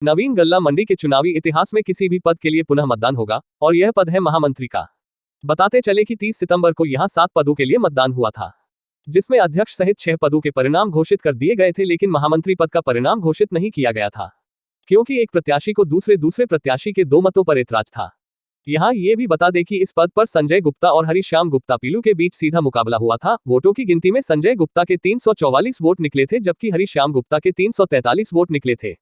नवीन गल्ला मंडी के चुनावी इतिहास में किसी भी पद के लिए पुनः मतदान होगा और यह पद है महामंत्री का। बताते चले कि 30 सितंबर को यहां 7 पदों के लिए मतदान हुआ था, जिसमें अध्यक्ष सहित 6 पदों के परिणाम घोषित कर दिए गए थे, लेकिन महामंत्री पद का परिणाम घोषित नहीं किया गया था क्योंकि एक प्रत्याशी को दूसरे प्रत्याशी के 2 मतों पर ऐतराज था। यहाँ ये भी बता दें कि इस पद पर संजय गुप्ता और हरिश्याम गुप्ता पीलू के बीच सीधा मुकाबला हुआ था। वोटों की गिनती में संजय गुप्ता के 344 वोट निकले थे, जबकि हरिश्याम गुप्ता के 343 वोट निकले थे।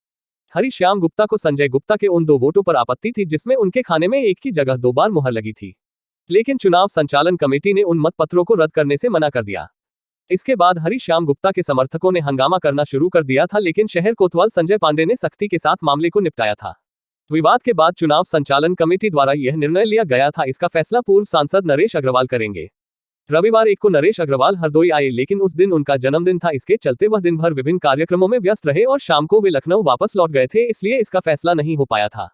हरिश्याम गुप्ता को संजय गुप्ता के उन 2 वोटों पर आपत्ति थी जिसमें उनके खाने में एक की जगह 2 बार मुहर लगी थी, लेकिन चुनाव संचालन कमेटी ने उन मतपत्रों को रद्द करने से मना कर दिया। इसके बाद हरिश्याम गुप्ता के समर्थकों ने हंगामा करना शुरू कर दिया था, लेकिन शहर कोतवाल संजय पांडे ने सख्ती के साथ मामले को निपटाया था। विवाद के बाद चुनाव संचालन कमेटी द्वारा यह निर्णय लिया गया था। इसका फैसला पूर्व सांसद नरेश अग्रवाल करेंगे। रविवार 1 को नरेश अग्रवाल हरदोई आए, लेकिन उस दिन उनका जन्मदिन था। इसके चलते वह दिन भर विभिन्न कार्यक्रमों में व्यस्त रहे और शाम को वे लखनऊ वापस लौट गए थे, इसलिए इसका फैसला नहीं हो पाया था।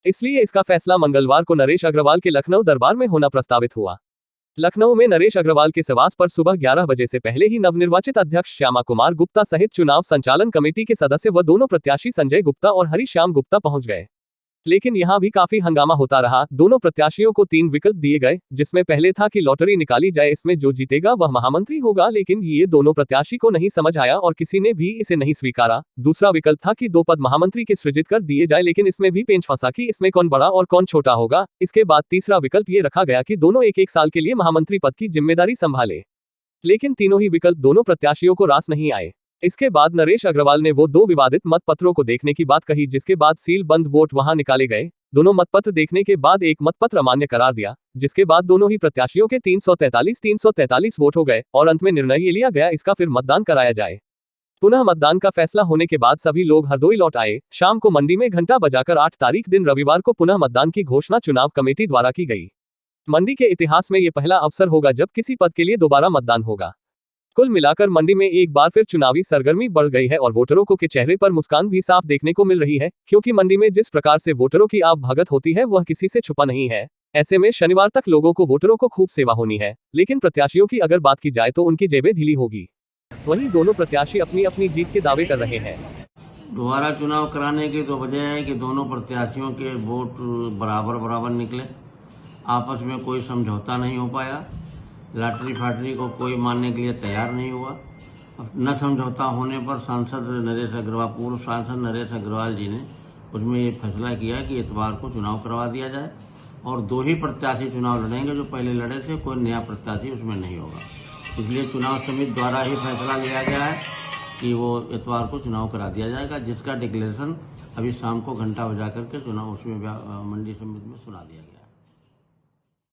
इसलिए इसका फैसला मंगलवार को नरेश अग्रवाल के लखनऊ दरबार में होना प्रस्तावित हुआ। लखनऊ में नरेश अग्रवाल के निवास पर सुबह 11 बजे से पहले ही नवनिर्वाचित अध्यक्ष श्यामा कुमार गुप्ता सहित चुनाव संचालन कमेटी के सदस्य व दोनों प्रत्याशी संजय गुप्ता और हरिश्याम गुप्ता पहुंच गए, लेकिन यहां भी काफी हंगामा होता रहा। दोनों प्रत्याशियों को 3 विकल्प दिए गए, जिसमें पहले था कि लॉटरी निकाली जाए, इसमें जो जीतेगा वह महामंत्री होगा, लेकिन ये दोनों प्रत्याशी को नहीं समझ आया और किसी ने भी इसे नहीं स्वीकारा। दूसरा विकल्प था कि 2 पद महामंत्री के सृजित कर दिए जाए, लेकिन इसमें भी पेंच फंसा कि इसमें कौन बड़ा और कौन छोटा होगा। इसके बाद तीसरा विकल्प ये रखा गया कि दोनों 1-1 साल के लिए महामंत्री पद की जिम्मेदारी संभाले, लेकिन तीनों ही विकल्प दोनों प्रत्याशियों को रास नहीं आए। इसके बाद नरेश अग्रवाल ने वो 2 विवादित मतपत्रों को देखने की बात कही, जिसके बाद सील बंद वोट वहां निकाले गए। दोनों मतपत्र देखने के बाद एक मतपत्र अमान्य करार दिया, जिसके बाद दोनों ही प्रत्याशियों के 343 वोट हो गए और अंत में निर्णय ये लिया गया इसका फिर मतदान कराया जाए। पुनः मतदान का फैसला होने के बाद सभी लोग हरदोई लौट आए। शाम को मंडी में घंटा बजाकर 8 तारीख दिन रविवार को पुनः मतदान की घोषणा चुनाव कमेटी द्वारा की गई। मंडी के इतिहास में ये पहला अवसर होगा जब किसी पद के लिए दोबारा मतदान होगा। कुल मिलाकर मंडी में एक बार फिर चुनावी सरगर्मी बढ़ गई है और वोटरों को के चेहरे पर मुस्कान भी साफ देखने को मिल रही है, क्योंकि मंडी में जिस प्रकार से वोटरों की आवभगत होती है वह किसी से छुपा नहीं है। ऐसे में शनिवार तक लोगों को वोटरों को खूब सेवा होनी है, लेकिन प्रत्याशियों की अगर बात की जाए तो उनकी जेबें ढीली होगी। वहीं दोनों प्रत्याशी अपनी अपनी जीत के दावे कर रहे हैं। दोबारा चुनाव कराने की तो वजह है कि दोनों प्रत्याशियों के वोट बराबर निकले, आपस में कोई समझौता नहीं हो पाया, लॉटरी फाटरी को कोई मानने के लिए तैयार नहीं हुआ। न समझौता होने पर पूर्व सांसद नरेश अग्रवाल जी ने उसमें ये फैसला किया कि इतवार को चुनाव करवा दिया जाए और 2 ही प्रत्याशी चुनाव लड़ेंगे, जो पहले लड़े थे, कोई नया प्रत्याशी उसमें नहीं होगा। इसलिए चुनाव समिति द्वारा ही फैसला लिया गया है कि वो इतवार को चुनाव करा दिया जाएगा, जिसका डिक्लेरेशन अभी शाम को घंटा बजा करके चुनाव उसमें मंडी समिति में सुना दिया गया।